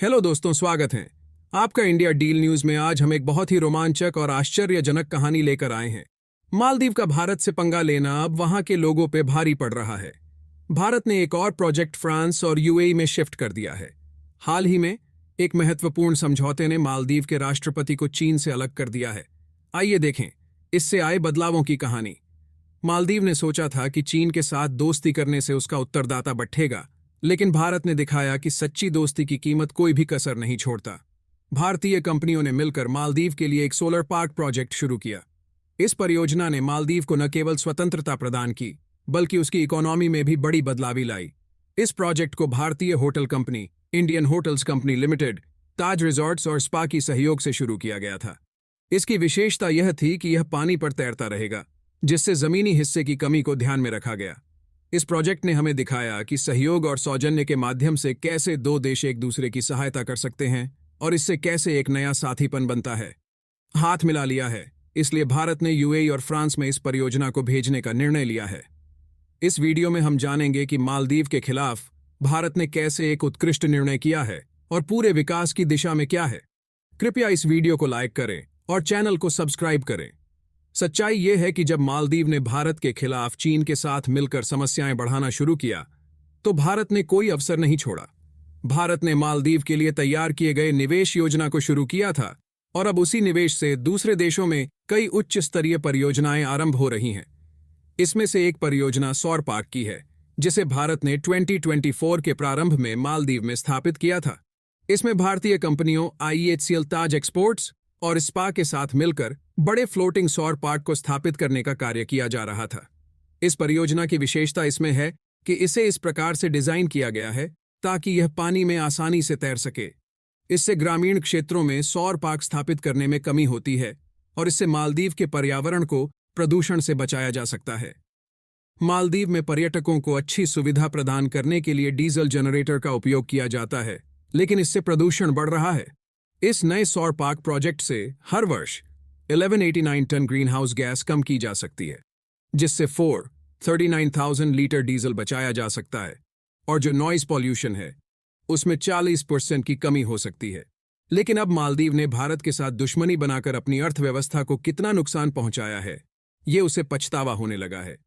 Hello दोस्तों, स्वागत है आपका इंडिया डील न्यूज में। आज हम एक बहुत ही रोमांचक और आश्चर्यजनक कहानी लेकर आए हैं। मालदीव का भारत से पंगा लेना अब वहां के लोगों पे भारी पड़ रहा है। भारत ने एक और प्रोजेक्ट फ्रांस और यूएई में शिफ्ट कर दिया है। हाल ही में एक महत्वपूर्ण समझौते ने मालदीव के राष्ट्रपति को चीन से अलग कर दिया है। आइए देखें इससे आए बदलावों की कहानी। मालदीव ने सोचा था कि चीन के साथ दोस्ती करने से उसका उत्तरदाता बढ़ेगा, लेकिन भारत ने दिखाया कि सच्ची दोस्ती की कीमत कोई भी कसर नहीं छोड़ता। भारतीय कंपनियों ने मिलकर मालदीव के लिए एक सोलर पार्क प्रोजेक्ट शुरू किया। इस परियोजना ने मालदीव को न केवल स्वतंत्रता प्रदान की, बल्कि उसकी इकोनॉमी में भी बड़ी बदलावी लाई। इस प्रोजेक्ट को भारतीय hotel company Indian hotels company limited, Taj resorts और स्पा की सहयोग से शुरू किया गया था। इसकी विशेषता यह थी कि यह पानी पर तैरता रहेगा, जिससे जमीनी हिस्से की कमी को ध्यान में रखा गया। इस प्रोजेक्ट ने हमें दिखाया कि सहयोग और सौजन्य के माध्यम से कैसे दो देश एक दूसरे की सहायता कर सकते हैं और इससे कैसे एक नया साथीपन बनता है। हाथ मिला लिया है, इसलिए भारत ने यूएई और फ्रांस में इस परियोजना को भेजने का निर्णय लिया है। इस वीडियो में हम जानेंगे कि मालदीव के खिलाफ भारत ने कैसे एक उत्कृष्ट निर्णय किया है और पूरे विकास की दिशा में क्या है। कृपया इस वीडियो को लाइक करें और चैनल को सब्सक्राइब करें। सच्चाई यह है कि जब मालदीव ने भारत के खिलाफ चीन के साथ मिलकर समस्याएं बढ़ाना शुरू किया, तो भारत ने कोई अवसर नहीं छोड़ा। भारत ने मालदीव के लिए तैयार किए गए निवेश योजना को शुरू किया था और अब उसी निवेश से दूसरे देशों में कई उच्च स्तरीय परियोजनाएं आरंभ हो रही हैं। इसमें से एक परियोजना सौर पार्क की है, जिसे भारत ने 2024 के प्रारंभ में मालदीव में स्थापित किया था। इसमें भारतीय कंपनियों IEHCL ताज एक्सपोर्ट्स और स्पा के साथ मिलकर बड़े फ्लोटिंग सौर पार्क को स्थापित करने का कार्य किया जा रहा था। इस परियोजना की विशेषता इसमें है कि इसे इस प्रकार से डिजाइन किया गया है ताकि यह पानी में आसानी से तैर सके। इससे ग्रामीण क्षेत्रों में सौर पार्क स्थापित करने में कमी होती है और इससे मालदीव के पर्यावरण को प्रदूषण से बचाया जा सकता है। मालदीव में पर्यटकों को अच्छी सुविधा प्रदान करने के लिए डीजल जनरेटर का उपयोग किया जाता है, लेकिन इससे प्रदूषण बढ़ रहा है। इस नए सौर पार्क प्रोजेक्ट से हर वर्ष 1189 टन ग्रीन हाउस गैस कम की जा सकती है, जिससे 439,000 लीटर डीजल बचाया जा सकता है और जो नॉइज पॉल्यूशन है उसमें 40% की कमी हो सकती है। लेकिन अब मालदीव ने भारत के साथ दुश्मनी बनाकर अपनी अर्थव्यवस्था को कितना नुकसान पहुंचाया है, ये उसे पछतावा होने लगा है।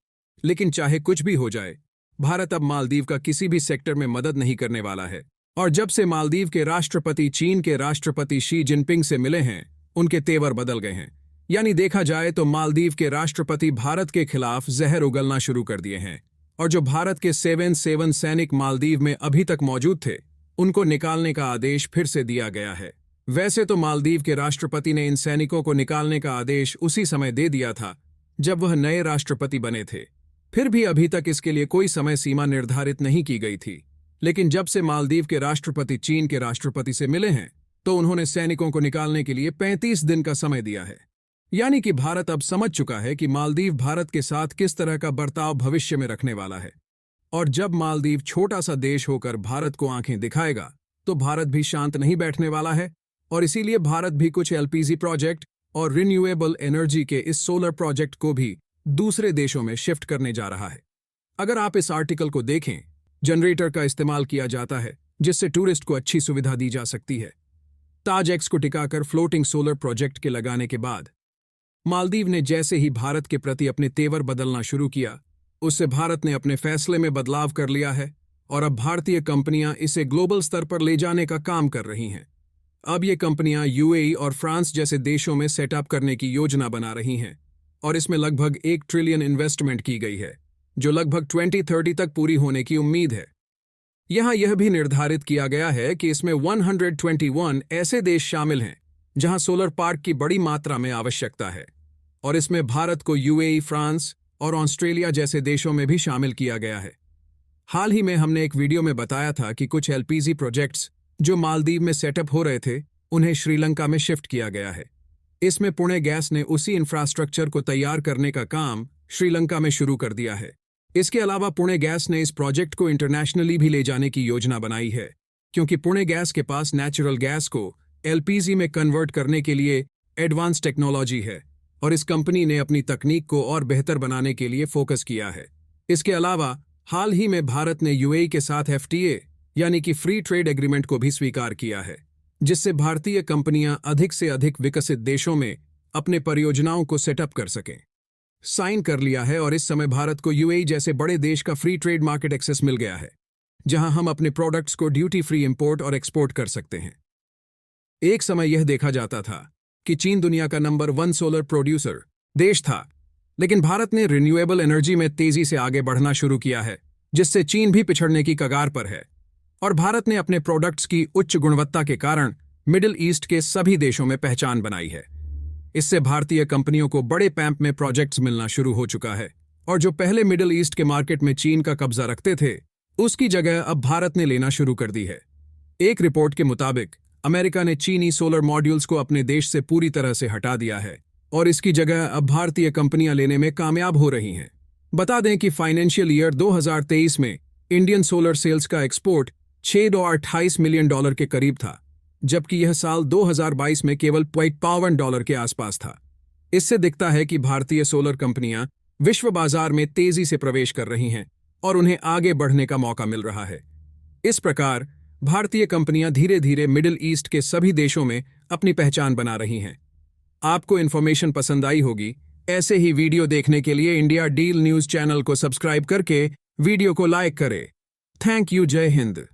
लेकिन चाहे कुछ भी हो जाए, भारत अब मालदीव का किसी भी सेक्टर में मदद नहीं करने वाला है। और जब से मालदीव के राष्ट्रपति चीन के राष्ट्रपति शी जिनपिंग से मिले हैं, उनके तेवर बदल गए हैं। यानी देखा जाए तो मालदीव के राष्ट्रपति भारत के खिलाफ जहर उगलना शुरू कर दिए हैं और जो भारत के 7 सैनिक मालदीव में अभी तक मौजूद थे, उनको निकालने का आदेश फिर से दिया गया है। वैसे तो मालदीव के राष्ट्रपति ने इन सैनिकों को निकालने का आदेश उसी समय दे दिया था जब वह नए राष्ट्रपति बने थे। फिर भी अभी तक इसके लिए कोई समय सीमा निर्धारित नहीं की गई थी। लेकिन जब से मालदीव के राष्ट्रपति चीन के राष्ट्रपति से मिले हैं, तो उन्होंने सैनिकों को निकालने के लिए 35 दिन का समय दिया है। यानी कि भारत अब समझ चुका है कि मालदीव भारत के साथ किस तरह का बर्ताव भविष्य में रखने वाला है। और जब मालदीव छोटा सा देश होकर भारत को आंखें दिखाएगा, तो भारत भी शांत नहीं बैठने वाला है और इसीलिए भारत भी कुछ LPG प्रोजेक्ट और रिन्यूएबल एनर्जी के इस सोलर प्रोजेक्ट को भी दूसरे देशों में शिफ्ट करने जा रहा है। अगर आप इस आर्टिकल को देखें, जनरेटर का इस्तेमाल किया जाता है जिससे टूरिस्ट को अच्छी सुविधा दी जा सकती है। ताज एक्स को टिकाकर फ्लोटिंग सोलर प्रोजेक्ट के लगाने के बाद मालदीव ने जैसे ही भारत के प्रति अपने तेवर बदलना शुरू किया, उससे भारत ने अपने फैसले में बदलाव कर लिया है और अब भारतीय कंपनियां इसे ग्लोबल स्तर पर ले जाने का काम कर रही हैं। अब ये कंपनियां यूएई और फ्रांस जैसे देशों में सेटअप करने की योजना बना रही हैं और इसमें लगभग 1 ट्रिलियन इन्वेस्टमेंट की गई है, जो लगभग 2030 तक पूरी होने की उम्मीद है। यहां यह भी निर्धारित किया गया है कि इसमें 121 ऐसे देश शामिल हैं जहां सोलर पार्क की बड़ी मात्रा में आवश्यकता है और इसमें भारत को यूएई, फ्रांस और ऑस्ट्रेलिया जैसे देशों में भी शामिल किया गया है। हाल ही में हमने एक वीडियो में बताया था कि कुछ LPG प्रोजेक्ट्स जो मालदीव में सेटअप हो रहे थे, उन्हें श्रीलंका में शिफ्ट किया गया है। इसमें पुणे गैस ने उसी इंफ्रास्ट्रक्चर को तैयार करने का काम श्रीलंका में शुरू कर दिया है। इसके अलावा पुणे गैस ने इस प्रोजेक्ट को इंटरनेशनली भी ले जाने की योजना बनाई है, क्योंकि पुणे गैस के पास नेचुरल गैस को LPG में कन्वर्ट करने के लिए एडवांस टेक्नोलॉजी है और इस कंपनी ने अपनी तकनीक को और बेहतर बनाने के लिए फोकस किया है। इसके अलावा हाल ही में भारत ने यूएई के साथ FTA यानी कि फ्री ट्रेड एग्रीमेंट को भी स्वीकार किया है, जिससे भारतीय कंपनियां अधिक से अधिक विकसित देशों में अपने परियोजनाओं को सेटअप कर सकें। साइन कर लिया है और इस समय भारत को यूएई जैसे बड़े देश का फ्री ट्रेड मार्केट एक्सेस मिल गया है, जहां हम अपने प्रोडक्ट्स को ड्यूटी फ्री इंपोर्ट और एक्सपोर्ट कर सकते हैं। एक समय यह देखा जाता था कि चीन दुनिया का नंबर 1 सोलर प्रोड्यूसर देश था, लेकिन भारत ने रिन्यूएबल एनर्जी में तेजी से आगे बढ़ना शुरू किया है, जिससे चीन भी पिछड़ने की कगार पर है। और भारत ने अपने प्रोडक्ट्स की उच्च गुणवत्ता के कारण मिडिल ईस्ट के सभी देशों में पहचान बनाई है। इससे भारतीय कंपनियों को बड़े पैम्प में प्रोजेक्ट्स मिलना शुरू हो चुका है, और जो पहले मिडिल ईस्ट के मार्केट में चीन का कब्जा रखते थे, उसकी जगह अब भारत ने लेना शुरू कर दी है। एक रिपोर्ट के मुताबिक अमेरिका ने चीनी सोलर मॉड्यूल्स को अपने देश से पूरी तरह से हटा दिया है और इसकी जगह अब भारतीय कंपनियां लेने में कामयाब हो रही हैं। बता दें कि फाइनेंशियल ईयर 2023 में इंडियन सोलर सेल्स का एक्सपोर्ट $628 मिलियन के करीब था, जबकि यह साल 2022 में केवल $52 के आसपास था। इससे दिखता है कि भारतीय सोलर कंपनियां विश्व बाजार में तेजी से प्रवेश कर रही हैं और उन्हें आगे बढ़ने का मौका मिल रहा है। इस प्रकार भारतीय कंपनियां धीरे धीरे मिडिल ईस्ट के सभी देशों में अपनी पहचान बना रही हैं। आपको इन्फॉर्मेशन पसंद आई होगी। ऐसे ही वीडियो देखने के लिए इंडिया डील न्यूज चैनल को सब्सक्राइब करके वीडियो को लाइक करें। Thank you. जय हिंद।